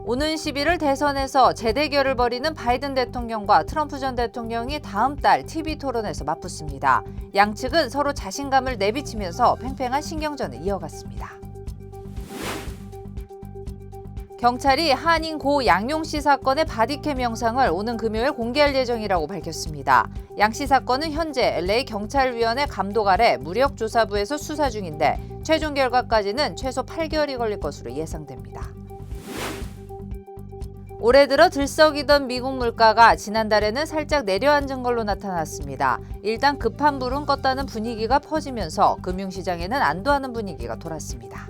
오는 11월 대선에서 재대결을 벌이는 바이든 대통령과 트럼프 전 대통령이 다음 달 TV 토론에서 맞붙습니다. 양측은 서로 자신감을 내비치면서 팽팽한 신경전을 이어갔습니다. 경찰이 한인 고 양용씨 사건의 바디캠 영상을 오는 금요일 공개할 예정이라고 밝혔습니다. 양씨 사건은 현재 LA 경찰위원회 감독 아래 무력조사부에서 수사 중인데 최종 결과까지는 최소 8개월이 걸릴 것으로 예상됩니다. 올해 들어 들썩이던 미국 물가가 지난달에는 살짝 내려앉은 걸로 나타났습니다. 일단 급한 불은 껐다는 분위기가 퍼지면서 금융시장에는 안도하는 분위기가 돌았습니다.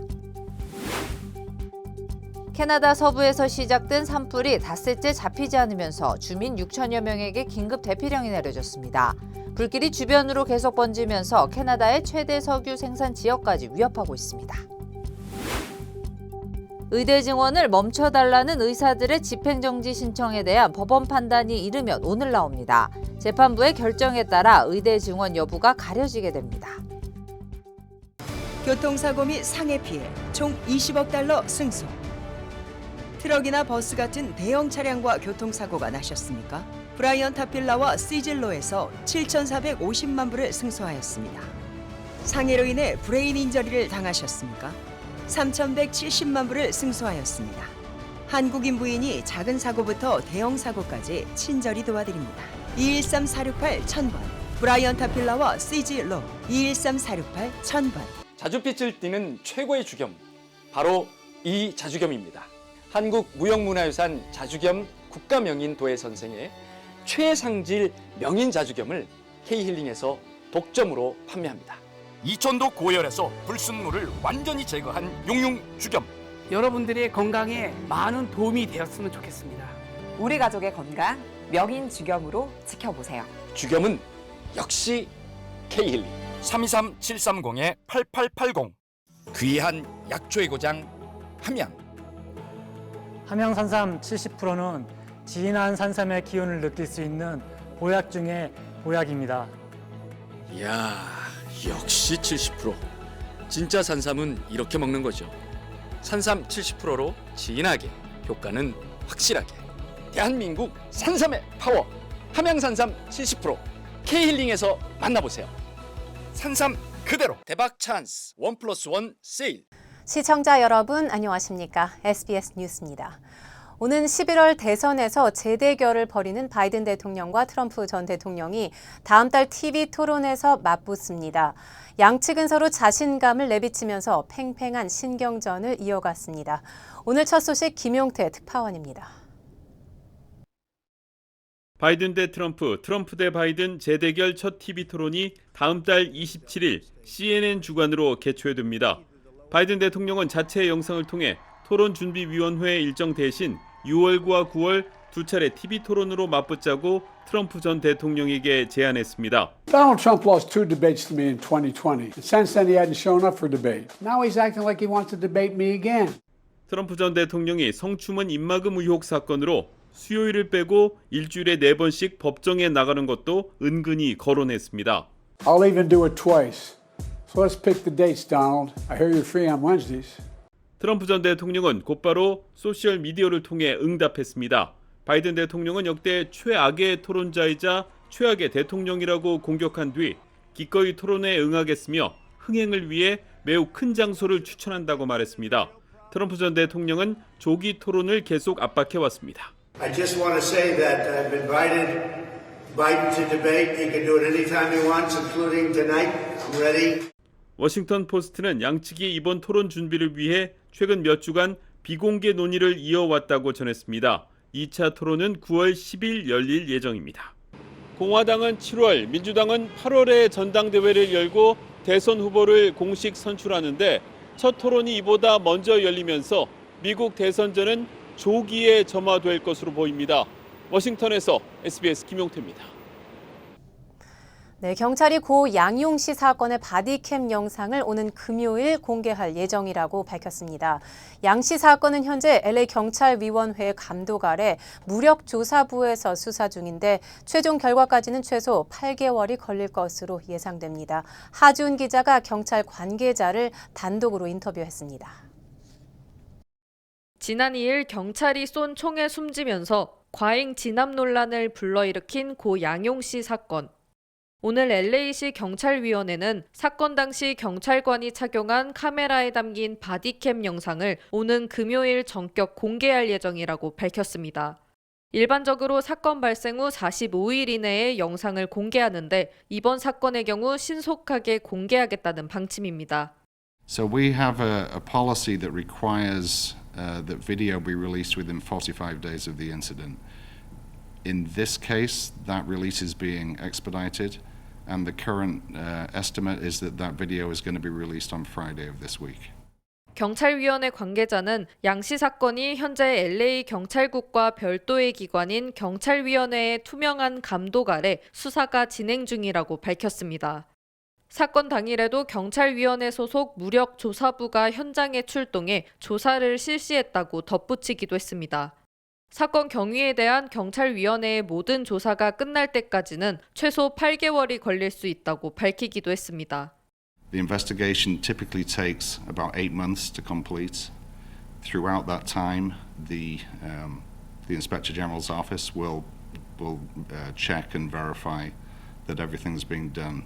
캐나다 서부에서 시작된 산불이 닷새째 잡히지 않으면서 주민 6천여 명에게 긴급 대피령이 내려졌습니다. 불길이 주변으로 계속 번지면서 캐나다의 최대 석유 생산 지역까지 위협하고 있습니다. 의대 증원을 멈춰달라는 의사들의 집행정지 신청에 대한 법원 판단이 이르면 오늘 나옵니다. 재판부의 결정에 따라 의대 증원 여부가 가려지게 됩니다. 교통사고 및 상해 피해 총 20억 달러 승소. 트럭이나 버스 같은 대형 차량과 교통사고가 나셨습니까? 브라이언 타필라와 시즐로에서 7,450만 불을 승소하였습니다. 상해로 인해 브레인 인저리를 당하셨습니까? 3,170만 불을 승소하였습니다. 한국인 부인이 작은 사고부터 대형 사고까지 친절히 도와드립니다. 213-468-1000번 브라이언 타필라와 시즐로 213-468-1000번. 자주빛을 띠는 최고의 주겸, 바로 이 자주겸입니다. 한국무형문화유산 자주겸 국가명인 도예선생의 최상질 명인 자주겸을 K힐링에서 독점으로 판매합니다. 이천도 고열에서 불순물을 완전히 제거한 용융 주겸. 여러분들의 건강에 많은 도움이 되었으면 좋겠습니다. 우리 가족의 건강 명인 주겸으로 지켜보세요. 주겸은 역시 K힐링. 323-730-8880. 귀한 약초의 고장 함양. 함양 산삼 70%는 진한 산삼의 기운을 느낄 수 있는 보약 중에 보약입니다. 이야, 역시 70%. 진짜 산삼은 이렇게 먹는 거죠. 산삼 70%로 진하게, 효과는 확실하게. 대한민국 산삼의 파워, 함양산삼 70%. K힐링에서 만나보세요. 산삼 그대로. 대박 찬스 1+1 세일. 시청자 여러분 안녕하십니까? SBS 뉴스입니다. 오는 11월 대선에서 재대결을 벌이는 바이든 대통령과 트럼프 전 대통령이 다음 달 TV 토론에서 맞붙습니다. 양측은 서로 자신감을 내비치면서 팽팽한 신경전을 이어갔습니다. 오늘 첫 소식 김용태 특파원입니다. 바이든 대 트럼프, 트럼프 대 바이든 재대결 첫 TV 토론이 다음 달 27일 CNN 주관으로 개최됩니다. 바이든 대통령은 자체 영상을 통해 토론준비위원회 일정 대신 6월과 9월 두 차례 TV 토론으로 맞붙자고 트럼프 전 대통령에게 제안했습니다. Donald Trump lost 2 debates to me in 2020. Since then he hadn't shown up for debate. Now he's acting like he wants to debate me again. 트럼프 전 대통령이 성추문 입막음 의혹 사건으로 수요일을 빼고 일주일에 4번씩 법정에 나가는 것도 은근히 거론했습니다. I'll even do it twice. So let's pick the dates, Donald. I hear you're free on Wednesdays. 트럼프 전 대통령은 곧바로 소셜 미디어를 통해 응답했습니다. 바이든 대통령은 역대 최악의 토론자이자 최악의 대통령이라고 공격한 뒤 기꺼이 토론에 응하겠으며 흥행을 위해 매우 큰 장소를 추천한다고 말했습니다. 트럼프 전 대통령은 조기 토론을 계속 압박해왔습니다. I just want to say that I've invited Biden to debate. He can do it anytime he wants, including tonight. I'm ready. 워싱턴 포스트는 양측이 이번 토론 준비를 위해 최근 몇 주간 비공개 논의를 이어왔다고 전했습니다. 2차 토론은 9월 10일 열릴 예정입니다. 공화당은 7월, 민주당은 8월에 전당대회를 열고 대선 후보를 공식 선출하는데 첫 토론이 이보다 먼저 열리면서 미국 대선전은 조기에 점화될 것으로 보입니다. 워싱턴에서 SBS 김용태입니다. 네, 경찰이 고 양용씨 사건의 바디캠 영상을 오는 금요일 공개할 예정이라고 밝혔습니다. 양씨 사건은 현재 LA 경찰위원회 감독 아래 무력조사부에서 수사 중인데 최종 결과까지는 최소 8개월이 걸릴 것으로 예상됩니다. 하준 기자가 경찰 관계자를 단독으로 인터뷰했습니다. 지난 2일 경찰이 쏜 총에 숨지면서 과잉 진압 논란을 불러일으킨 고 양용씨 사건. 오늘 LA시 경찰위원회는 사건 당시 경찰관이 착용한 카메라에 담긴 바디캠 영상을 오는 금요일 전격 공개할 예정이라고 밝혔습니다. 일반적으로 사건 발생 후 45일 이내에 영상을 공개하는데 이번 사건의 경우 신속하게 공개하겠다는 방침입니다. So we have a policy that requires that video be released within 45 days of the incident. In this case, that release is being expedited. And the current estimate is that that video is going to be released on Friday of this week. 경찰위원회 관계자는 양 씨 사건이 현재 LA 경찰국과 별도의 기관인 경찰위원회의 투명한 감독 아래 수사가 진행 중이라고 밝혔습니다. 사건 당일에도 경찰위원회 소속 무력조사부가 현장에 출동해 조사를 실시했다고 덧붙이기도 했습니다. 사건 경위에 대한 경찰위원회의 모든 조사가 끝날 때까지는 최소 8개월이 걸릴 수 있다고 밝히기도 했습니다. The investigation typically takes about 8 months to complete. Throughout that time, the Inspector General's office will check and verify that everything's being done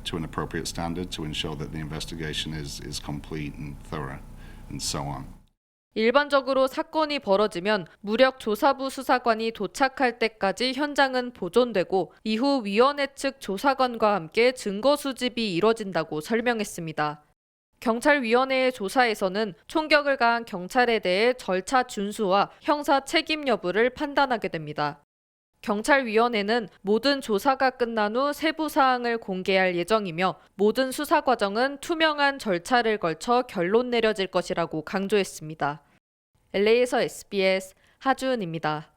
to an appropriate standard to ensure that the investigation is complete and thorough and so on. 일반적으로 사건이 벌어지면 무력조사부 수사관이 도착할 때까지 현장은 보존되고 이후 위원회 측 조사관과 함께 증거 수집이 이뤄진다고 설명했습니다. 경찰위원회의 조사에서는 총격을 가한 경찰에 대해 절차 준수와 형사 책임 여부를 판단하게 됩니다. 경찰위원회는 모든 조사가 끝난 후 세부 사항을 공개할 예정이며 모든 수사 과정은 투명한 절차를 거쳐 결론 내려질 것이라고 강조했습니다. LA에서 SBS 하주은입니다.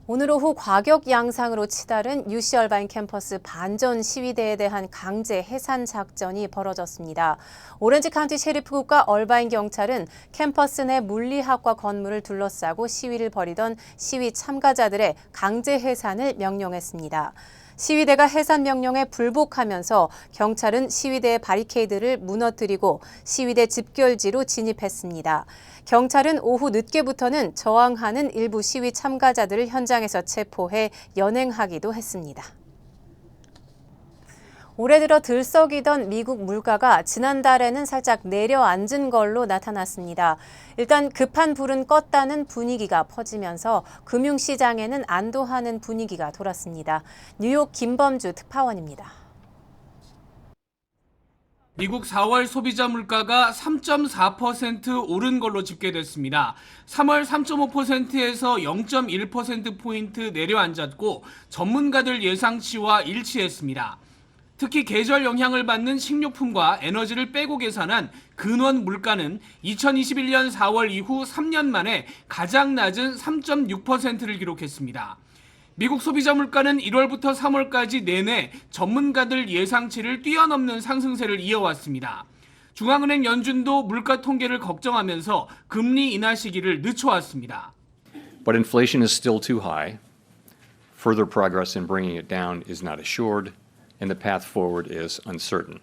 오늘 오후 과격 양상으로 치달은 UC 얼바인 캠퍼스 반전 시위대에 대한 강제 해산 작전이 벌어졌습니다. 오렌지 카운티 셰리프국과 얼바인 경찰은 캠퍼스 내 물리학과 건물을 둘러싸고 시위를 벌이던 시위 참가자들의 강제 해산을 명령했습니다. 시위대가 해산 명령에 불복하면서 경찰은 시위대의 바리케이드를 무너뜨리고 시위대 집결지로 진입했습니다. 경찰은 오후 늦게부터는 저항하는 일부 시위 참가자들을 현장에서 체포해 연행하기도 했습니다. 올해 들어 들썩이던 미국 물가가 지난달에는 살짝 내려앉은 걸로 나타났습니다. 일단 급한 불은 껐다는 분위기가 퍼지면서 금융시장에는 안도하는 분위기가 돌았습니다. 뉴욕 김범주 특파원입니다. 미국 4월 소비자 물가가 3.4% 오른 걸로 집계됐습니다. 3월 3.5%에서 0.1%포인트 내려앉았고 전문가들 예상치와 일치했습니다. 특히 계절 영향을 받는 식료품과 에너지를 빼고 계산한 근원 물가는 2021년 4월 이후 3년 만에 가장 낮은 3.6%를 기록했습니다. 미국 소비자 물가는 1월부터 3월까지 내내 전문가들 예상치를 뛰어넘는 상승세를 이어왔습니다. 중앙은행 연준도 물가 통계를 걱정하면서 금리 인하 시기를 늦춰왔습니다. But inflation is still too high. Further progress in bringing it down is not assured, and the path forward is uncertain.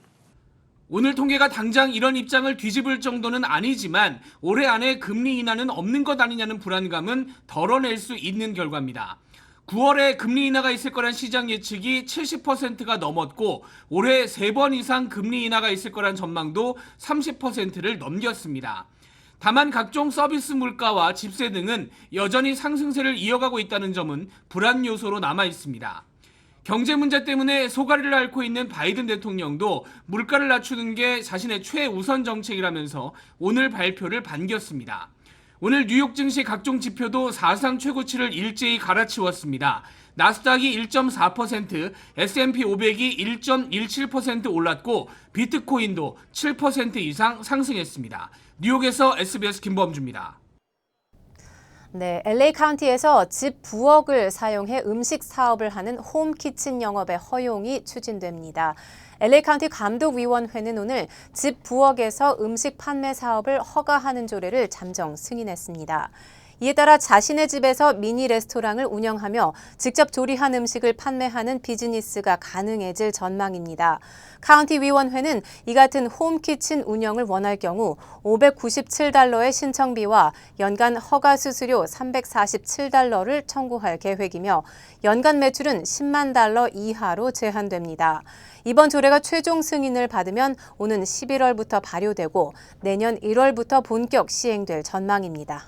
오늘 통계가 당장 이런 입장을 뒤집을 정도는 아니지만 올해 안에 금리 인하는 없는 것 아니냐는 불안감은 덜어낼 수 있는 결과입니다. 9월에 금리 인하가 있을 거란 시장 예측이 70%가 넘었고 올해 3번 이상 금리 인하가 있을 거란 전망도 30%를 넘겼습니다. 다만 각종 서비스 물가와 집세 등은 여전히 상승세를 이어가고 있다는 점은 불안 요소로 남아 있습니다. 경제 문제 때문에 소가리를 앓고 있는 바이든 대통령도 물가를 낮추는 게 자신의 최우선 정책이라면서 오늘 발표를 반겼습니다. 오늘 뉴욕 증시 각종 지표도 사상 최고치를 일제히 갈아치웠습니다. 나스닥이 1.4%, S&P 500이 1.17% 올랐고 비트코인도 7% 이상 상승했습니다. 뉴욕에서 SBS 김범주입니다. 네, LA 카운티에서 집 부엌을 사용해 음식 사업을 하는 홈키친 영업의 허용이 추진됩니다. LA 카운티 감독위원회는 오늘 집 부엌에서 음식 판매 사업을 허가하는 조례를 잠정 승인했습니다. 이에 따라 자신의 집에서 미니 레스토랑을 운영하며 직접 조리한 음식을 판매하는 비즈니스가 가능해질 전망입니다. 카운티 위원회는 이 같은 홈키친 운영을 원할 경우 $597의 신청비와 연간 허가 수수료 $347를 청구할 계획이며 연간 매출은 $10만 이하로 제한됩니다. 이번 조례가 최종 승인을 받으면 오는 11월부터 발효되고 내년 1월부터 본격 시행될 전망입니다.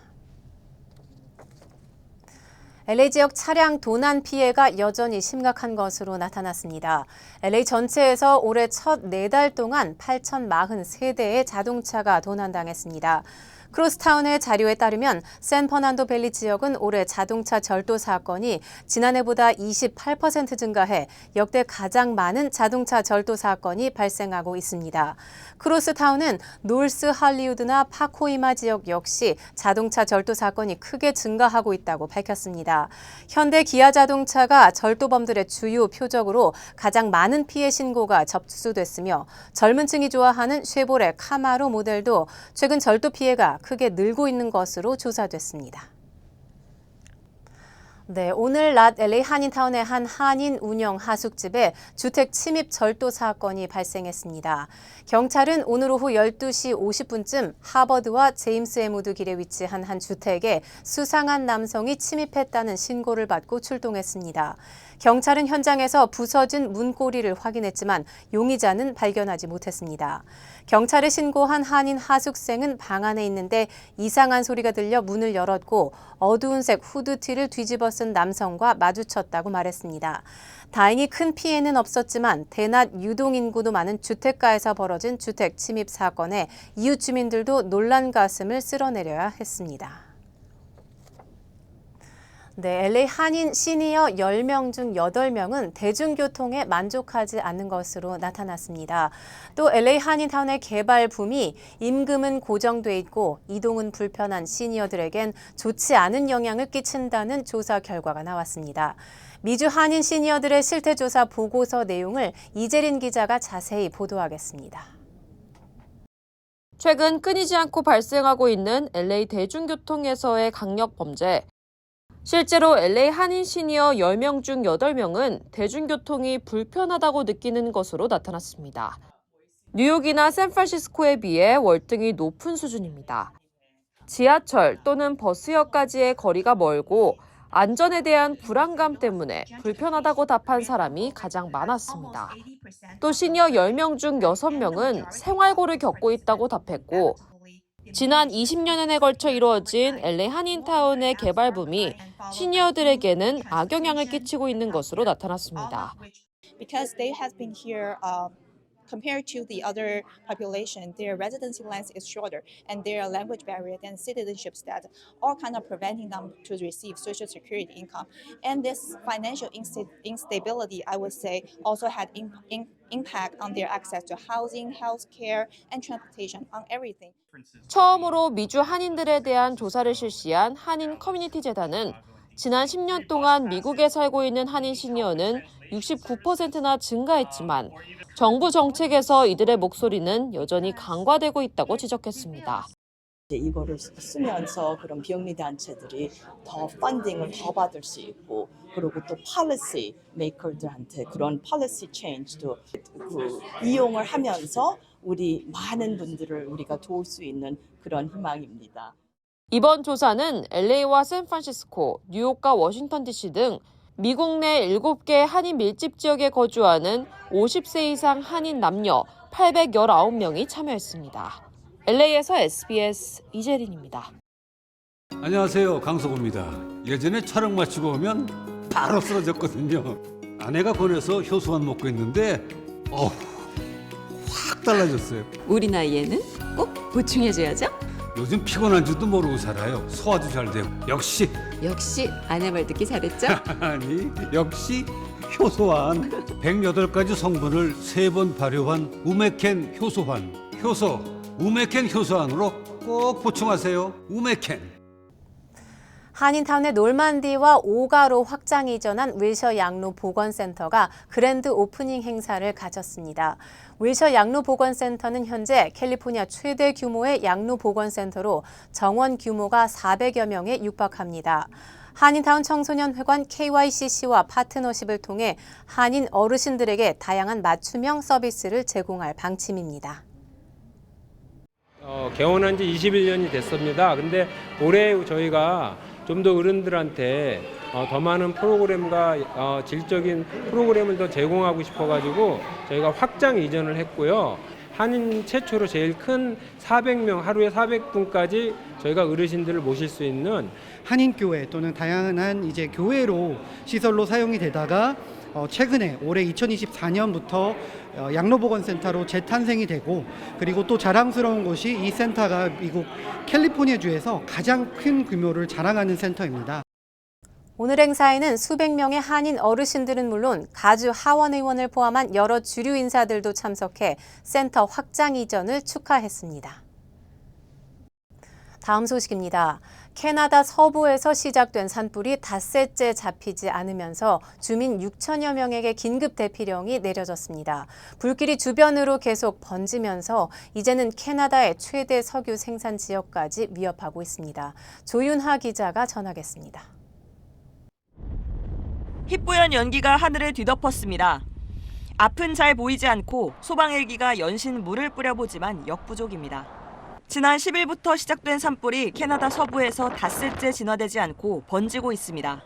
LA 지역 차량 도난 피해가 여전히 심각한 것으로 나타났습니다. LA 전체에서 올해 첫 4달 동안 8,043대의 자동차가 도난당했습니다. 크로스타운의 자료에 따르면 샌퍼난도 밸리 지역은 올해 자동차 절도 사건이 지난해보다 28% 증가해 역대 가장 많은 자동차 절도 사건이 발생하고 있습니다. 크로스타운은 노스 할리우드나 파코이마 지역 역시 자동차 절도 사건이 크게 증가하고 있다고 밝혔습니다. 현대 기아 자동차가 절도범들의 주요 표적으로 가장 많은 피해 신고가 접수됐으며 젊은 층이 좋아하는 쉐보레 카마로 모델도 최근 절도 피해가 크게 늘고 있는 것으로 조사됐습니다. 네, 오늘 낮 LA 한인타운의 한 한인 운영 하숙집에 주택 침입 절도 사건이 발생했습니다. 경찰은 오늘 오후 12시 50분쯤 하버드와 제임스 엠우드 길에 위치한 한 주택에 수상한 남성이 침입했다는 신고를 받고 출동했습니다. 경찰은 현장에서 부서진 문고리를 확인했지만 용의자는 발견하지 못했습니다. 경찰에 신고한 한인 하숙생은 방 안에 있는데 이상한 소리가 들려 문을 열었고 어두운색 후드티를 뒤집어 쓴 남성과 마주쳤다고 말했습니다. 다행히 큰 피해는 없었지만 대낮 유동인구도 많은 주택가에서 벌어진 주택 침입 사건에 이웃 주민들도 놀란 가슴을 쓸어내려야 했습니다. 네, LA 한인 시니어 10명 중 8명은 대중교통에 만족하지 않는 것으로 나타났습니다. 또 LA 한인타운의 개발 붐이 임금은 고정돼 있고 이동은 불편한 시니어들에겐 좋지 않은 영향을 끼친다는 조사 결과가 나왔습니다. 미주 한인 시니어들의 실태조사 보고서 내용을 이재린 기자가 자세히 보도하겠습니다. 최근 끊이지 않고 발생하고 있는 LA 대중교통에서의 강력 범죄. 실제로 LA 한인 시니어 10명 중 8명은 대중교통이 불편하다고 느끼는 것으로 나타났습니다. 뉴욕이나 샌프란시스코에 비해 월등히 높은 수준입니다. 지하철 또는 버스역까지의 거리가 멀고 안전에 대한 불안감 때문에 불편하다고 답한 사람이 가장 많았습니다. 또 시니어 10명 중 6명은 생활고를 겪고 있다고 답했고 지난 20년에 걸쳐 이루어진 LA 한인타운의 개발 붐이 시니어들에게는 악영향을 끼치고 있는 것으로 나타났습니다. Because they have been here compared to the other population, their residency length is shorter and their language barrier and citizenship status all kind of preventing them to receive social security income. And this financial instability, I would say, also had impact on their access to housing, healthcare, and transportation, on everything. 처음으로 미주 한인들에 대한 조사를 실시한 한인 커뮤니티 재단은 지난 10년 동안 미국에 살고 있는 한인 시니어는 69%나 증가했지만 정부 정책에서 이들의 목소리는 여전히 간과되고 있다고 지적했습니다. 이거를 쓰면서 그런 비영리 단체들이 더 펀딩을 더 받을 수 있고 그리고 또 policy maker들한테 그런 policy change도 이용을 하면서 우리 많은 분들을 우리가 도울 수 있는 그런 희망입니다. 이번 조사는 LA와 샌프란시스코, 뉴욕과 워싱턴 DC 등 미국 내 7개 한인 밀집 지역에 거주하는 50세 이상 한인 남녀 819명이 참여했습니다. LA에서 SBS 이재린입니다. 안녕하세요. 강석호입니다. 예전에 촬영 마치고 오면 바로 쓰러졌거든요. 아내가 권해서 효소만 먹고 있는데 확 달라졌어요. 우리 나이에는 꼭 보충해줘야죠. 요즘 피곤한 줄도 모르고 살아요. 소화도 잘 되고. 역시 아내 말 듣기 잘했죠? 아니 역시 효소환. 108가지 성분을 3번 발효한 우메켄 효소환. 우메켄 효소환으로 꼭 보충하세요. 우메켄. 한인타운의 놀만디와 오가로 확장 이전한 윌셔 양로 보건센터가 그랜드 오프닝 행사를 가졌습니다. 윌셔 양로 보건센터는 현재 캘리포니아 최대 규모의 양로 보건센터로 정원 규모가 400여 명에 육박합니다. 한인타운 청소년회관 KYCC와 파트너십을 통해 한인 어르신들에게 다양한 맞춤형 서비스를 제공할 방침입니다. 개원한 지 21년이 됐습니다. 근데 올해 저희가 좀 더 어른들한테 더 많은 프로그램과 질적인 프로그램을 더 제공하고 싶어가지고 저희가 확장 이전을 했고요. 한인 최초로 제일 큰 400명, 하루에 400분까지 저희가 어르신들을 모실 수 있는 한인교회 또는 다양한 이제 교회로 시설로 사용이 되다가 최근에 올해 2024년부터 양로보건센터로 재탄생이 되고, 그리고 또 자랑스러운 것이 이 센터가 미국 캘리포니아주에서 가장 큰 규모를 자랑하는 센터입니다. 오늘 행사에는 수백 명의 한인 어르신들은 물론 가주 하원 의원을 포함한 여러 주류 인사들도 참석해 센터 확장 이전을 축하했습니다. 다음 소식입니다. 캐나다 서부에서 시작된 산불이 닷새째 잡히지 않으면서 주민 6천여 명에게 긴급 대피령이 내려졌습니다. 불길이 주변으로 계속 번지면서 이제는 캐나다의 최대 석유 생산 지역까지 위협하고 있습니다. 조윤하 기자가 전하겠습니다. 희뿌연 연기가 하늘을 뒤덮었습니다. 앞은 잘 보이지 않고 소방 헬기가 연신 물을 뿌려보지만 역부족입니다. 지난 10일부터 시작된 산불이 캐나다 서부에서 닷새째 진화되지 않고 번지고 있습니다.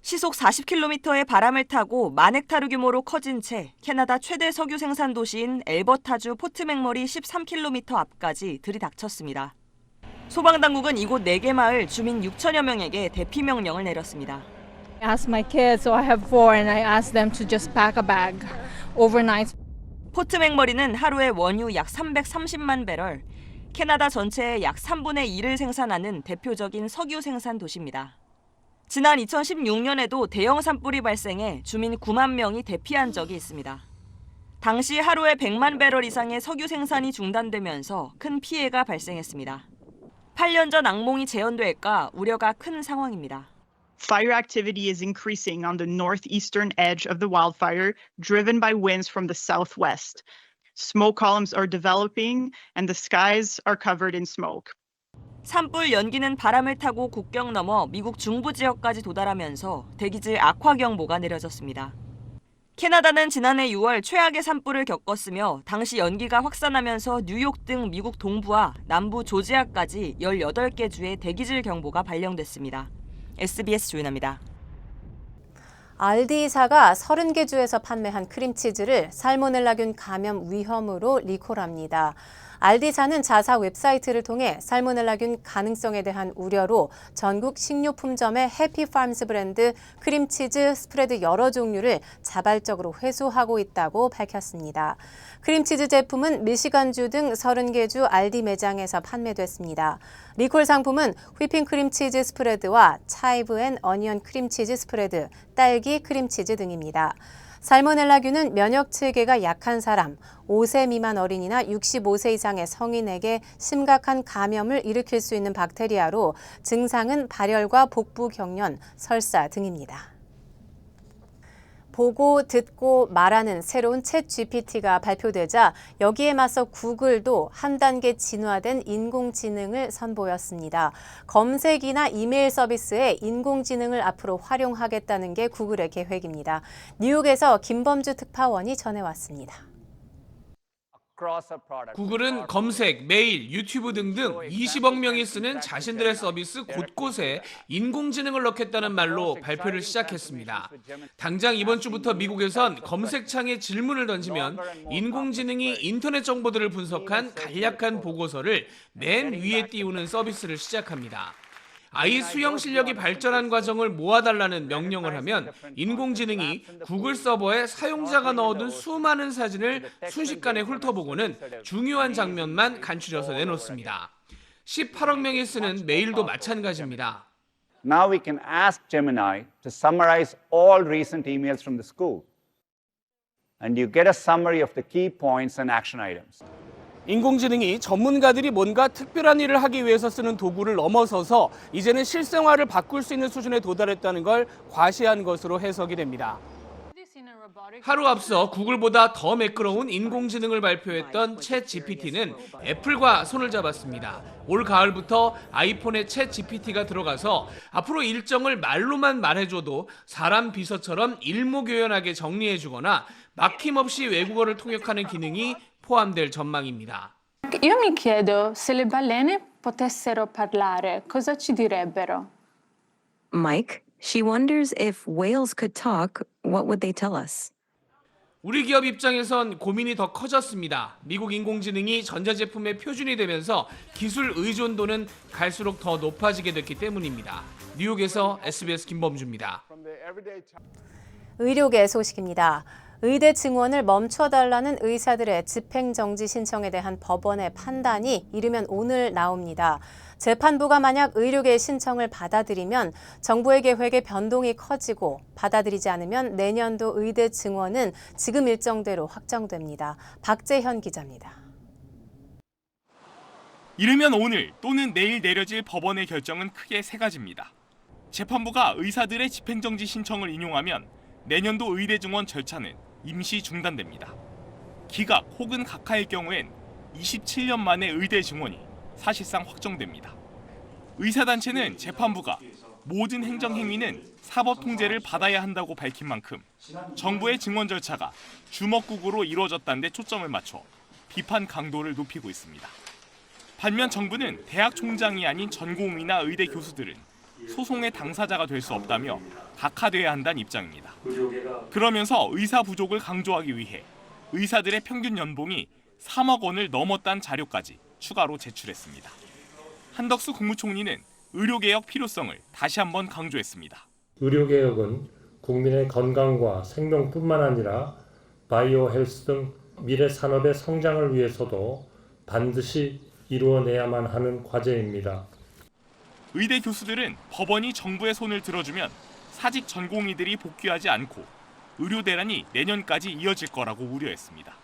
시속 40km의 바람을 타고 만헥타르 규모로 커진 채 캐나다 최대 석유 생산 도시인 엘버타주 포트 맥머리 13km 앞까지 들이닥쳤습니다. 소방당국은 이곳 4개 마을 주민 6천여 명에게 대피 명령을 내렸습니다. I asked my kids, so I have 4, and I asked them to just pack a bag overnight. 포트 맥머리는 하루에 원유 약 330만 배럴, 캐나다 전체의 약 3분의 1을 생산하는 대표적인 석유 생산 도시입니다. 지난 2016년에도 대형 산불이 발생해 주민 9만 명이 대피한 적이 있습니다. 당시 하루에 100만 배럴 이상의 석유 생산이 중단되면서 큰 피해가 발생했습니다. 8년 전 악몽이 재현될까 우려가 큰 상황입니다. Fire activity is increasing on the northeastern edge of the wildfire, driven by winds from the southwest. Smoke columns are developing and the skies are covered in smoke. 산불 연기는 바람을 타고 국경 넘어 미국 중부 지역까지 도달하면서 대기질 악화 경보가 내려졌습니다. 캐나다는 지난해 6월 최악의 산불을 겪었으며 당시 연기가 확산하면서 뉴욕 등 미국 동부와 남부 조지아까지 18개 주에 대기질 경보가 발령됐습니다. SBS 조윤아입니다. 알디이사가 30개 주에서 판매한 크림치즈를 살모넬라균 감염 위험으로 리콜합니다. 알디사는 자사 웹사이트를 통해 살모넬라균 가능성에 대한 우려로 전국 식료품점의 해피팜스 브랜드 크림치즈 스프레드 여러 종류를 자발적으로 회수하고 있다고 밝혔습니다. 크림치즈 제품은 미시간주 등 30개 주 알디 매장에서 판매됐습니다. 리콜 상품은 휘핑 크림치즈 스프레드와 차이브 앤 어니언 크림치즈 스프레드, 딸기 크림치즈 등입니다. 살모넬라균은 면역 체계가 약한 사람, 5세 미만 어린이나 65세 이상의 성인에게 심각한 감염을 일으킬 수 있는 박테리아로 증상은 발열과 복부 경련, 설사 등입니다. 보고, 듣고, 말하는 새로운 챗 GPT가 발표되자 여기에 맞서 구글도 한 단계 진화된 인공지능을 선보였습니다. 검색이나 이메일 서비스에 인공지능을 앞으로 활용하겠다는 게 구글의 계획입니다. 뉴욕에서 김범주 특파원이 전해왔습니다. 구글은 검색, 메일, 유튜브 등등 20억 명이 쓰는 자신들의 서비스 곳곳에 인공지능을 넣겠다는 말로 발표를 시작했습니다. 당장 이번 주부터 미국에선 검색창에 질문을 던지면 인공지능이 인터넷 정보들을 분석한 간략한 보고서를 맨 위에 띄우는 서비스를 시작합니다. 아이 수영 실력이 발전한 과정을 모아달라는 명령을 하면 인공지능이 구글 서버에 사용자가 넣어둔 수많은 사진을 순식간에 훑어보고는 중요한 장면만 간추려서 내놓습니다. 18억 명이 쓰는 메일도 마찬가지입니다. Now we can ask Gemini to summarize all recent emails from the school. And you get a summary of the key points and action items. 인공지능이 전문가들이 뭔가 특별한 일을 하기 위해서 쓰는 도구를 넘어서서 이제는 실생활을 바꿀 수 있는 수준에 도달했다는 걸 과시한 것으로 해석이 됩니다. 하루 앞서 구글보다 더 매끄러운 인공지능을 발표했던 챗GPT는 애플과 손을 잡았습니다. 올 가을부터 아이폰에 챗GPT가 들어가서 앞으로 일정을 말로만 말해줘도 사람 비서처럼 일목요연하게 정리해주거나 막힘없이 외국어를 통역하는 기능이 포함될 전망입니다. Io mi chiedo se le balene potessero parlare, cosa ci direbbero? Mike, she wonders if whales could talk, what would they tell us? 우리 기업 입장에선 고민이 더 커졌습니다. 미국 인공지능이 전자제품의 표준이 되면서 기술 의존도는 갈수록 더 높아지게 됐기 때문입니다. 뉴욕에서 SBS 김범주입니다. 의료계 소식입니다. 의대 증원을 멈춰달라는 의사들의 집행정지 신청에 대한 법원의 판단이 이르면 오늘 나옵니다. 재판부가 만약 의료계의 신청을 받아들이면 정부의 계획에 변동이 커지고 받아들이지 않으면 내년도 의대 증원은 지금 일정대로 확정됩니다. 박재현 기자입니다. 이르면 오늘 또는 내일 내려질 법원의 결정은 크게 세 가지입니다. 재판부가 의사들의 집행정지 신청을 인용하면 내년도 의대 증원 절차는 임시 중단됩니다. 기각 혹은 각하의 경우엔 27년 만에 의대 증원이 사실상 확정됩니다. 의사단체는 재판부가 모든 행정행위는 사법 통제를 받아야 한다고 밝힌 만큼 정부의 증원 절차가 주먹국으로 이루어졌다는 데 초점을 맞춰 비판 강도를 높이고 있습니다. 반면 정부는 대학 총장이 아닌 전공의나 의대 교수들은 소송의 당사자가 될 수 없다며 각하돼야 한다는 입장입니다. 그러면서 의사 부족을 강조하기 위해 의사들의 평균 연봉이 3억 원을 넘었다는 자료까지 추가로 제출했습니다. 한덕수 국무총리는 의료개혁 필요성을 다시 한번 강조했습니다. 의료개혁은 국민의 건강과 생명뿐만 아니라 바이오 헬스 등 미래 산업의 성장을 위해서도 반드시 이루어내야만 하는 과제입니다. 의대 교수들은 법원이 정부의 손을 들어주면 사직 전공의들이 복귀하지 않고 의료 대란이 내년까지 이어질 거라고 우려했습니다.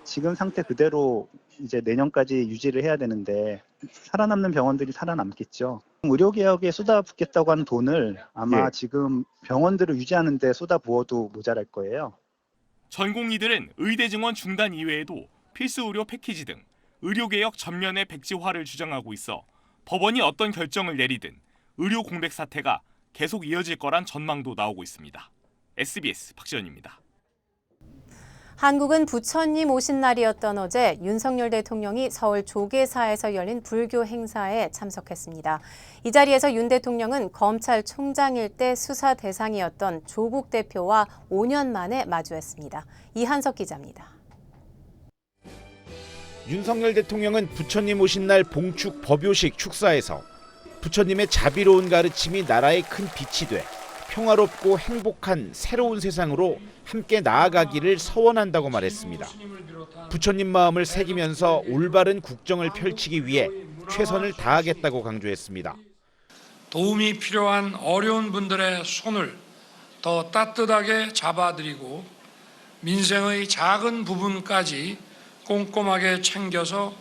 지금 상태 그대로 이제 내년까지 유지를 해야 되는데 살아남는 병원들이 살아남겠죠. 의료개혁에 쏟아붓겠다고 하는 돈을 아마 지금 병원들을 유지하는 데 쏟아부어도 모자랄 거예요. 전공의들은 의대 증원 중단 이외에도 필수 의료 패키지 등 의료개혁 전면의 백지화를 주장하고 있어 법원이 어떤 결정을 내리든 의료 공백 사태가 계속 이어질 거란 전망도 나오고 있습니다. SBS 박지현입니다. 한국은 부처님 오신 날이었던 어제 윤석열 대통령이 서울 조계사에서 열린 불교 행사에 참석했습니다. 이 자리에서 윤 대통령은 검찰총장일 때 수사 대상이었던 조국 대표와 5년 만에 마주했습니다. 이한석 기자입니다. 윤석열 대통령은 부처님 오신 날 봉축 법요식 축사에서 부처님의 자비로운 가르침이 나라의 큰 빛이 돼 평화롭고 행복한 새로운 세상으로 함께 나아가기를 서원한다고 말했습니다. 부처님 마음을 새기면서 올바른 국정을 펼치기 위해 최선을 다하겠다고 강조했습니다. 도움이 필요한 어려운 분들의 손을 더 따뜻하게 잡아드리고 민생의 작은 부분까지 꼼꼼하게 챙겨서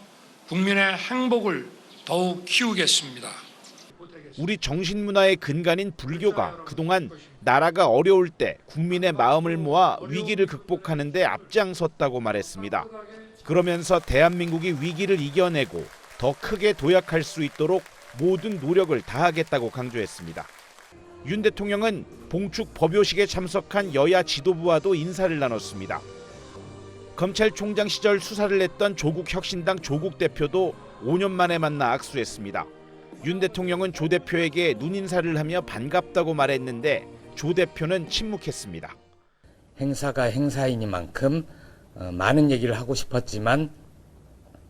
국민의 행복을 더욱 키우겠습니다. 우리 정신문화의 근간인 불교가 그동안 나라가 어려울 때 국민의 마음을 모아 위기를 극복하는 데 앞장섰다고 말했습니다. 그러면서 대한민국이 위기를 이겨내고 더 크게 도약할 수 있도록 모든 노력을 다하겠다고 강조했습니다. 윤 대통령은 봉축 법요식에 참석한 여야 지도부와도 인사를 나눴습니다. 검찰총장 시절 수사를 했던 조국혁신당 조국 대표도 5년 만에 만나 악수했습니다. 윤 대통령은 조 대표에게 눈인사를 하며 반갑다고 말했는데 조 대표는 침묵했습니다. 행사가 행사이니만큼 많은 얘기를 하고 싶었지만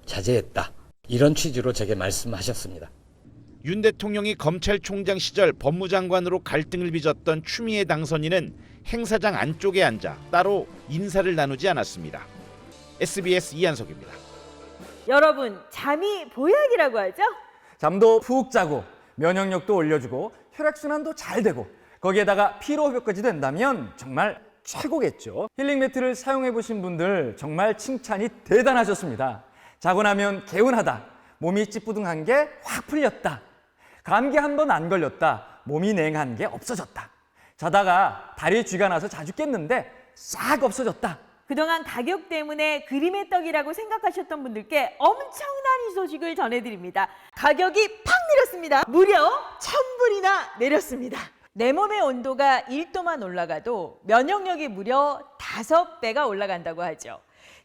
자제했다. 이런 취지로 제게 말씀하셨습니다. 윤 대통령이 검찰총장 시절 법무장관으로 갈등을 빚었던 추미애 당선인은 행사장 안쪽에 앉아 따로 인사를 나누지 않았습니다. SBS 이한석입니다. 여러분, 잠이 보약이라고 하죠? 잠도 푹 자고 면역력도 올려주고 혈액순환도 잘 되고 거기에다가 피로회복까지 된다면 정말 최고겠죠. 힐링 매트를 사용해보신 분들 정말 칭찬이 대단하셨습니다. 자고 나면 개운하다. 몸이 찌뿌둥한 게 확 풀렸다. 감기 한 번 안 걸렸다. 몸이 냉한 게 없어졌다. 자다가 다리에 쥐가 나서 자주 깼는데 싹 없어졌다. 그동안 가격 때문에 그림의 떡이라고 생각하셨던 분들께 엄청난 이 소식을 전해드립니다. 가격이 팍 내렸습니다. 무려 1000불이나 내렸습니다. 내 몸의 온도가 1도만 올라가도 면역력이 무려 5배가 올라간다고 하죠.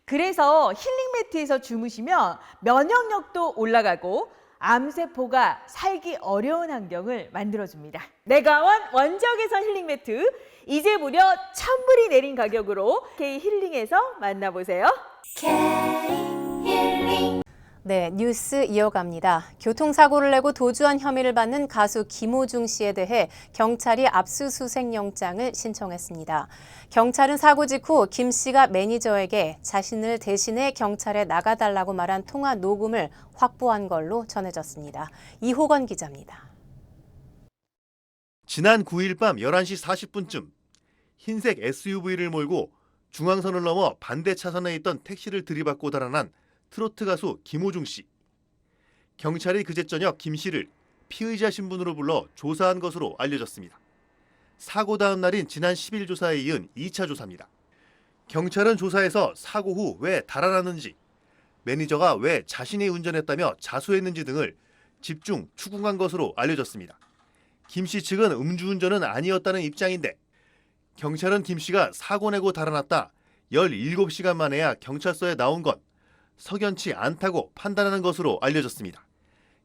그래서 힐링 매트에서 주무시면 면역력도 올라가고 암세포가 살기 어려운 환경을 만들어줍니다. 내가원 원적외선 힐링 매트, 이제 무려 1000불이 내린 가격으로 K힐링에서 만나보세요. K힐링. 네, 뉴스 이어갑니다. 교통사고를 내고 도주한 혐의를 받는 가수 김호중 씨에 대해 경찰이 압수수색 영장을 신청했습니다. 경찰은 사고 직후 김 씨가 매니저에게 자신을 대신해 경찰에 나가달라고 말한 통화 녹음을 확보한 걸로 전해졌습니다. 이호건 기자입니다. 지난 9일 밤 11시 40분쯤 흰색 SUV를 몰고 중앙선을 넘어 반대 차선에 있던 택시를 들이받고 달아난 트로트 가수 김호중 씨. 경찰이 그제 저녁 김 씨를 피의자 신분으로 불러 조사한 것으로 알려졌습니다. 사고 다음 날인 지난 10일 조사에 이은 2차 조사입니다. 경찰은 조사에서 사고 후 왜 달아났는지, 매니저가 왜 자신이 운전했다며 자수했는지 등을 집중 추궁한 것으로 알려졌습니다. 김 씨 측은 음주운전은 아니었다는 입장인데 경찰은 김 씨가 사고 내고 달아났다 17시간 만에야 경찰서에 나온 건 석연치 않다고 판단하는 것으로 알려졌습니다.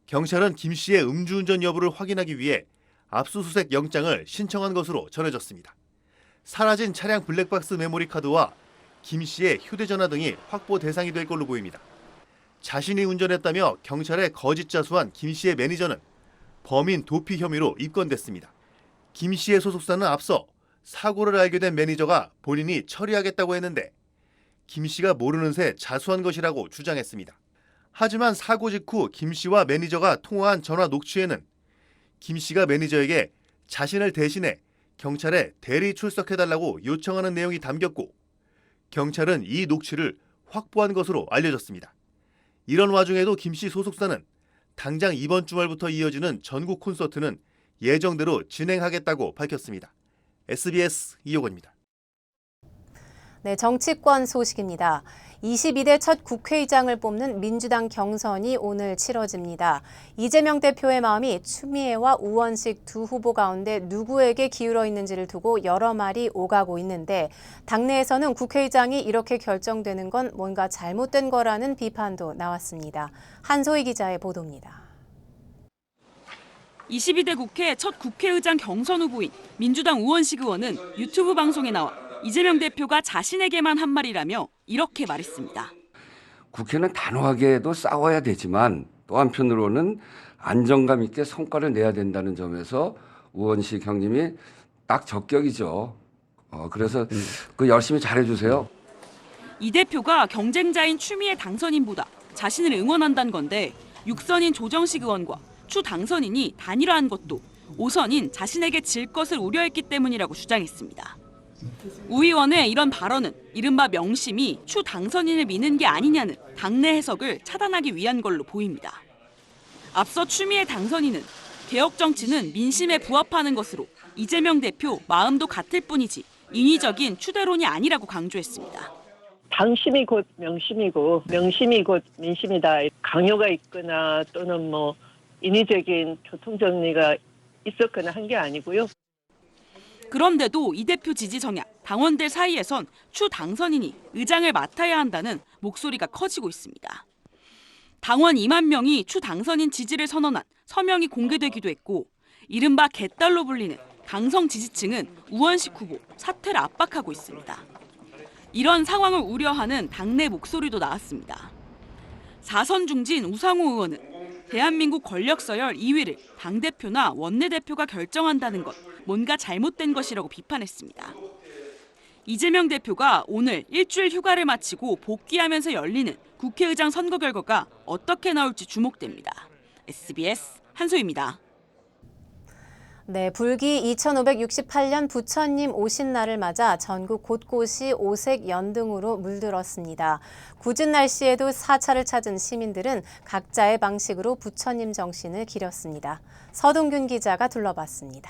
경찰은 김 씨의 음주운전 여부를 확인하기 위해 압수수색 영장을 신청한 것으로 전해졌습니다. 사라진 차량 블랙박스 메모리 카드와 김 씨의 휴대전화 등이 확보 대상이 될 걸로 보입니다. 자신이 운전했다며 경찰에 거짓 자수한 김 씨의 매니저는 범인 도피 혐의로 입건됐습니다. 김 씨의 소속사는 앞서 사고를 알게 된 매니저가 본인이 처리하겠다고 했는데 김 씨가 모르는 새 자수한 것이라고 주장했습니다. 하지만 사고 직후 김 씨와 매니저가 통화한 전화 녹취에는 김 씨가 매니저에게 자신을 대신해 경찰에 대리 출석해달라고 요청하는 내용이 담겼고 경찰은 이 녹취를 확보한 것으로 알려졌습니다. 이런 와중에도 김 씨 소속사는 당장 이번 주말부터 이어지는 전국 콘서트는 예정대로 진행하겠다고 밝혔습니다. SBS 이호건입니다. 네, 정치권 소식입니다. 22대 첫 국회의장을 뽑는 민주당 경선이 오늘 치러집니다. 이재명 대표의 마음이 추미애와 우원식 두 후보 가운데 누구에게 기울어 있는지를 두고 여러 말이 오가고 있는데 당내에서는 국회의장이 이렇게 결정되는 건 뭔가 잘못된 거라는 비판도 나왔습니다. 한소희 기자의 보도입니다. 22대 국회 첫 국회의장 경선 후보인 민주당 우원식 의원은 유튜브 방송에 나와 이재명 대표가 자신에게만 한 말이라며 이렇게 말했습니다. 국회는 단호하게도 싸워야 되지만 또 한편으로는 안정감 있게 성과를 내야 된다는 점에서 우원식 형님이 딱 적격이죠. 그래서 그 열심히 잘해주세요. 이 대표가 경쟁자인 추미애 당선인보다 자신을 응원한다는 건데 육선인 조정식 의원과 추 당선인이 단일화한 것도 5선인 자신에게 질 것을 우려했기 때문이라고 주장했습니다. 우 의원의 이런 발언은 이른바 명심이 추 당선인을 미는 게 아니냐는 당내 해석을 차단하기 위한 걸로 보입니다. 앞서 추미애 당선인은 개혁 정치는 민심에 부합하는 것으로 이재명 대표 마음도 같을 뿐이지 인위적인 추대론이 아니라고 강조했습니다. 당심이 곧 명심이고 명심이 곧 민심이다. 강요가 있거나 또는 인위적인 교통정리가 있었거나 한 게 아니고요. 그런데도 이 대표 지지 성향, 당원들 사이에선 추 당선인이 의장을 맡아야 한다는 목소리가 커지고 있습니다. 당원 2만 명이 추 당선인 지지를 선언한 서명이 공개되기도 했고 이른바 개딸로 불리는 강성 지지층은 우원식 후보 사퇴를 압박하고 있습니다. 이런 상황을 우려하는 당내 목소리도 나왔습니다. 4선 중진 우상호 의원은 대한민국 권력 서열 2위를 당대표나 원내대표가 결정한다는 것 뭔가 잘못된 것이라고 비판했습니다. 이재명 대표가 오늘 일주일 휴가를 마치고 복귀하면서 열리는 국회의장 선거 결과가 어떻게 나올지 주목됩니다. SBS 한소희입니다. 네, 불기 2568년 부처님 오신 날을 맞아 전국 곳곳이 오색 연등으로 물들었습니다. 궂은 날씨에도 사찰을 찾은 시민들은 각자의 방식으로 부처님 정신을 기렸습니다. 서동균 기자가 둘러봤습니다.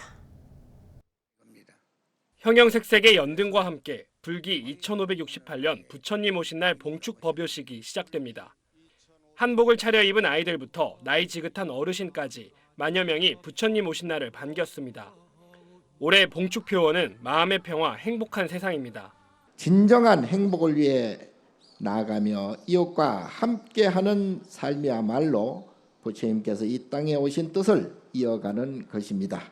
형형색색의 연등과 함께 불기 2568년 부처님 오신 날 봉축 법요식이 시작됩니다. 한복을 차려입은 아이들부터 나이 지긋한 어르신까지 만여 명이 부처님 오신 날을 반겼습니다. 올해 봉축 표어는 마음의 평화, 행복한 세상입니다. 진정한 행복을 위해 나아가며 이웃과 함께하는 삶이야말로 부처님께서 이 땅에 오신 뜻을 이어가는 것입니다.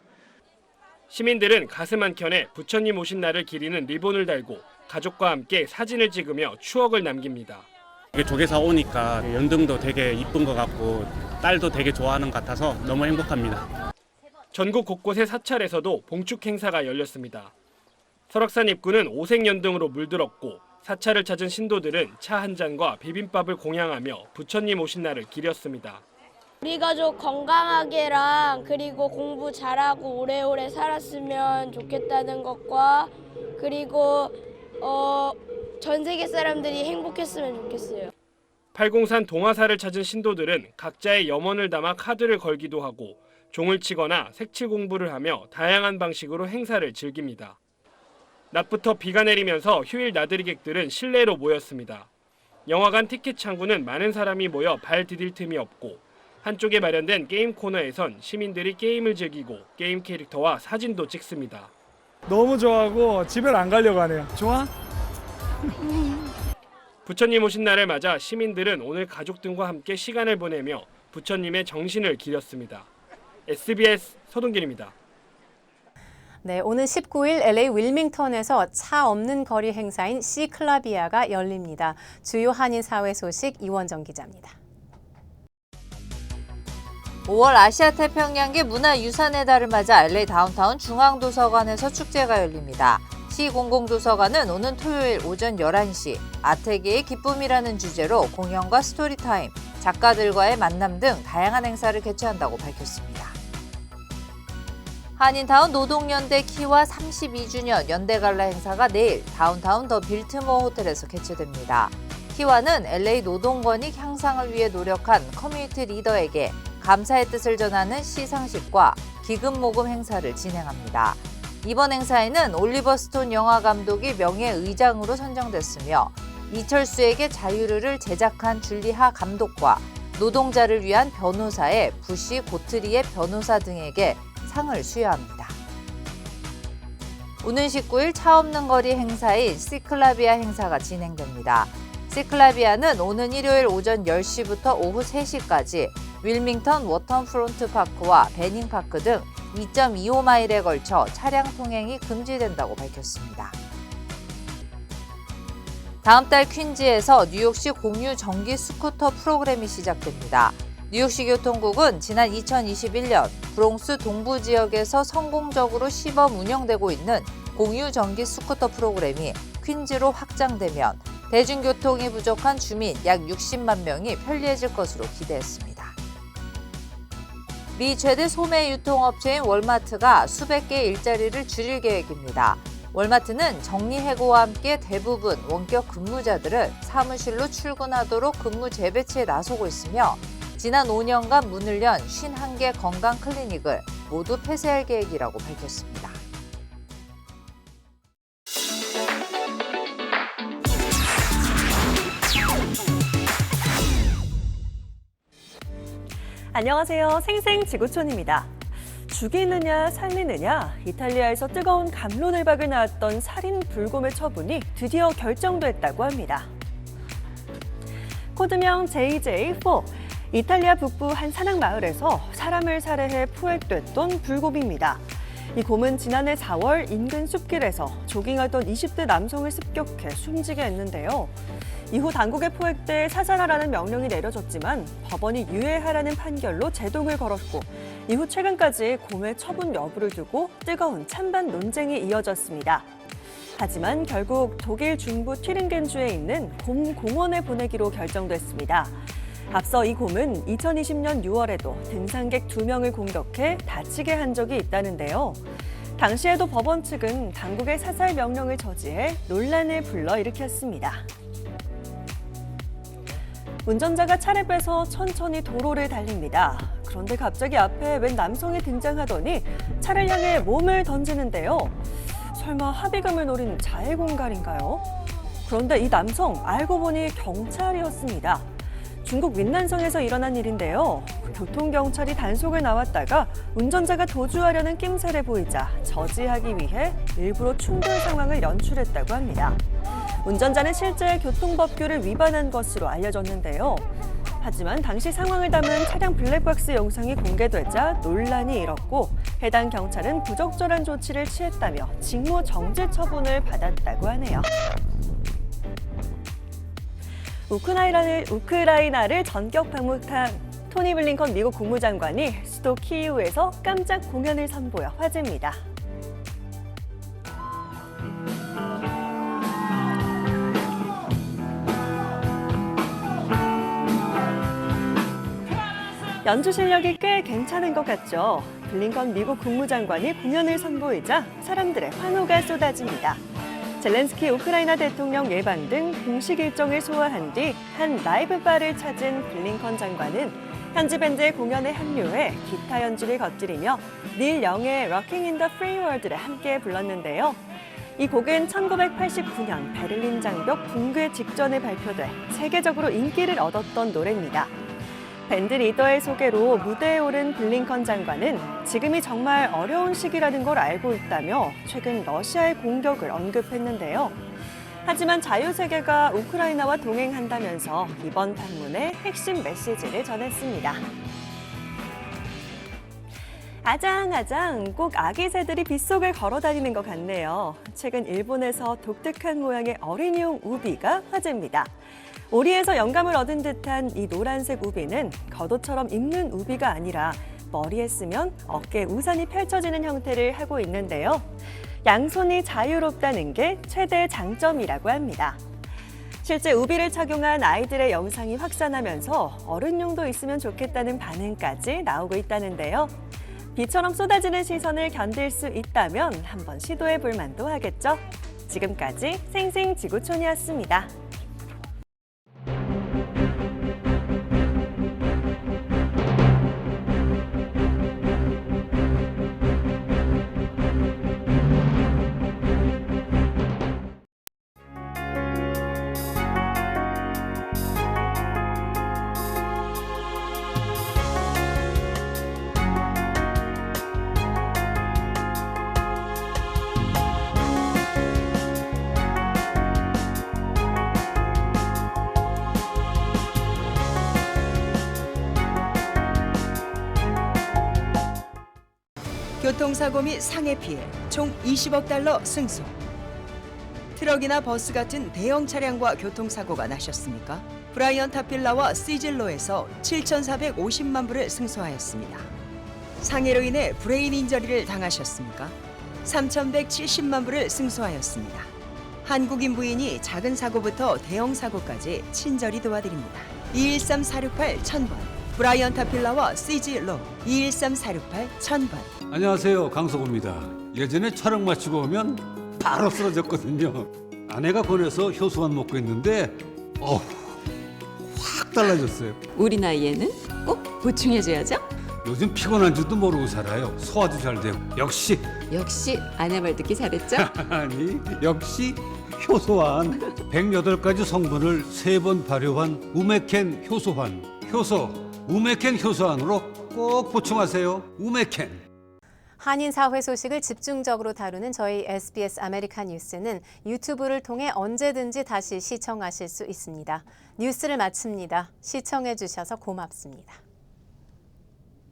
시민들은 가슴 한켠에 부처님 오신 날을 기리는 리본을 달고 가족과 함께 사진을 찍으며 추억을 남깁니다. 조계사 오니까 연등도 되게 이쁜 것 같고 딸도 되게 좋아하는 것 같아서 너무 행복합니다. 전국 곳곳의 사찰에서도 봉축 행사가 열렸습니다. 설악산 입구는 오색 연등으로 물들었고 사찰을 찾은 신도들은 차 한 잔과 비빔밥을 공양하며 부처님 오신 날을 기렸습니다. 우리 가족 건강하게랑 그리고 공부 잘하고 오래오래 살았으면 좋겠다는 것과 그리고 전 세계 사람들이 행복했으면 좋겠어요. 팔공산 동화사를 찾은 신도들은 각자의 염원을 담아 카드를 걸기도 하고 종을 치거나 색칠 공부를 하며 다양한 방식으로 행사를 즐깁니다. 낮부터 비가 내리면서 휴일 나들이객들은 실내로 모였습니다. 영화관 티켓 창구는 많은 사람이 모여 발 디딜 틈이 없고 한쪽에 마련된 게임 코너에선 시민들이 게임을 즐기고 게임 캐릭터와 사진도 찍습니다. 너무 좋아하고 집에 안 가려고 하네요. 좋아? 부처님 오신 날을 맞아 시민들은 오늘 가족 등과 함께 시간을 보내며 부처님의 정신을 기렸습니다. SBS 서동균입니다. 네, 오는 19일 LA 윌밍턴에서 차 없는 거리 행사인 시클라비아가 열립니다. 주요 한인 사회 소식 이원정 기자입니다. 5월 아시아 태평양계 문화유산의 달을 맞아 LA 다운타운 중앙도서관에서 축제가 열립니다. 시 공공도서관은 오는 토요일 오전 11시 아태계의 기쁨이라는 주제로 공연과 스토리타임, 작가들과의 만남 등 다양한 행사를 개최한다고 밝혔습니다. 한인타운 노동연대 키와 32주년 연대갈라 행사가 내일 다운타운 더 빌트모어 호텔에서 개최됩니다. 키와는 LA 노동권익 향상을 위해 노력한 커뮤니티 리더에게 감사의 뜻을 전하는 시상식과 기금 모금 행사를 진행합니다. 이번 행사에는 올리버 스톤 영화 감독이 명예의장으로 선정됐으며 이철수에게 자유를 제작한 줄리하 감독과 노동자를 위한 변호사의 부시 고트리의 변호사 등에게 상을 수여합니다. 오는 19일 차 없는 거리 행사인 시클라비아 행사가 진행됩니다. 시클라비아는 오는 일요일 오전 10시부터 오후 3시까지 윌밍턴 워터프론트 파크와 베닝 파크 등 2.25마일에 걸쳐 차량 통행이 금지된다고 밝혔습니다. 다음 달 퀸즈에서 뉴욕시 공유 전기 스쿠터 프로그램이 시작됩니다. 뉴욕시 교통국은 지난 2021년 브롱스 동부 지역에서 성공적으로 시범 운영되고 있는 공유 전기 스쿠터 프로그램이 퀸즈로 확장되면 대중교통이 부족한 주민 약 60만 명이 편리해질 것으로 기대했습니다. 미 최대 소매 유통업체인 월마트가 수백 개의 일자리를 줄일 계획입니다. 월마트는 정리해고와 함께 대부분 원격 근무자들을 사무실로 출근하도록 근무 재배치에 나서고 있으며 지난 5년간 문을 연 51개 건강 클리닉을 모두 폐쇄할 계획이라고 밝혔습니다. 안녕하세요. 생생지구촌입니다. 죽이느냐 살리느냐 이탈리아에서 뜨거운 갑론을박을 낳았던 살인 불곰의 처분이 드디어 결정됐다고 합니다. 코드명 JJ4, 이탈리아 북부 한 산악 마을에서 사람을 살해해 포획됐던 불곰입니다. 이 곰은 지난해 4월 인근 숲길에서 조깅하던 20대 남성을 습격해 숨지게 했는데요. 이후 당국에 포획돼 사살하라는 명령이 내려졌지만 법원이 유예하라는 판결로 제동을 걸었고 이후 최근까지 곰의 처분 여부를 두고 뜨거운 찬반 논쟁이 이어졌습니다. 하지만 결국 독일 중부 튀링겐주에 있는 곰 공원에 보내기로 결정됐습니다. 앞서 이 곰은 2020년 6월에도 등산객 2명을 공격해 다치게 한 적이 있다는데요. 당시에도 법원 측은 당국의 사살 명령을 저지해 논란을 불러일으켰습니다. 운전자가 차를 빼서 천천히 도로를 달립니다. 그런데 갑자기 앞에 웬 남성이 등장하더니 차를 향해 몸을 던지는데요. 설마 합의금을 노린 자해공갈인가요? 그런데 이 남성 알고 보니 경찰이었습니다. 중국 윈난성에서 일어난 일인데요. 교통경찰이 단속을 나왔다가 운전자가 도주하려는 낌새를 보이자 저지하기 위해 일부러 충돌 상황을 연출했다고 합니다. 운전자는 실제 교통법규를 위반한 것으로 알려졌는데요. 하지만 당시 상황을 담은 차량 블랙박스 영상이 공개되자 논란이 일었고 해당 경찰은 부적절한 조치를 취했다며 직무 정지 처분을 받았다고 하네요. 우크라이나를 전격 방문한 토니 블링컨 미국 국무장관이 수도 키이우에서 깜짝 공연을 선보여 화제입니다. 연주 실력이 꽤 괜찮은 것 같죠. 블링컨 미국 국무장관이 공연을 선보이자 사람들의 환호가 쏟아집니다. 젤렌스키 우크라이나 대통령 예방 등 공식 일정을 소화한 뒤 한 라이브 바를 찾은 블링컨 장관은 현지 밴드의 공연에 합류해 기타 연주를 곁들이며 닐 영의 Rocking in the Free World를 함께 불렀는데요. 이 곡은 1989년 베를린 장벽 붕괴 직전에 발표돼 세계적으로 인기를 얻었던 노래입니다. 밴드 리더의 소개로 무대에 오른 블링컨 장관은 지금이 정말 어려운 시기라는 걸 알고 있다며 최근 러시아의 공격을 언급했는데요. 하지만 자유세계가 우크라이나와 동행한다면서 이번 방문의 핵심 메시지를 전했습니다. 아장아장 꼭 아기 새들이 빗속을 걸어다니는 것 같네요. 최근 일본에서 독특한 모양의 어린이용 우비가 화제입니다. 오리에서 영감을 얻은 듯한 이 노란색 우비는 겉옷처럼 입는 우비가 아니라 머리에 쓰면 어깨에 우산이 펼쳐지는 형태를 하고 있는데요. 양손이 자유롭다는 게 최대 장점이라고 합니다. 실제 우비를 착용한 아이들의 영상이 확산하면서 어른용도 있으면 좋겠다는 반응까지 나오고 있다는데요. 비처럼 쏟아지는 시선을 견딜 수 있다면 한번 시도해 볼 만도 하겠죠? 지금까지 생생지구촌이었습니다. 교통사고 및 상해 피해 총 20억 달러 승소. 트럭이나 버스 같은 대형 차량과 교통사고가 나셨습니까? 브라이언 타필라와 시즐로에서 7,450만 불을 승소하였습니다. 상해로 인해 브레인 인저리를 당하셨습니까? 3,170만 불을 승소하였습니다. 한국인 부인이 작은 사고부터 대형 사고까지 친절히 도와드립니다. 213-468-1000번 브라이언 타필라와 시즐로 213-468-1000번. 안녕하세요, 강석호입니다. 예전에 촬영 마치고 오면 바로 쓰러졌거든요. 아내가 권해서 효소만 먹고 있는데 확 달라졌어요. 우리 나이에는 꼭 보충해줘야죠. 요즘 피곤한 줄도 모르고 살아요. 소화도 잘 되고. 역시 아내 말 듣기 잘했죠? 아니, 역시 효소환. 108가지 성분을 3번 발효한 우메켄 효소환. 효소 우메켄 효소환으로 꼭 보충하세요. 우메켄. 한인 사회 소식을 집중적으로 다루는 저희 SBS 아메리칸 뉴스는 유튜브를 통해 언제든지 다시 시청하실 수 있습니다. 뉴스를 마칩니다. 시청해 주셔서 고맙습니다.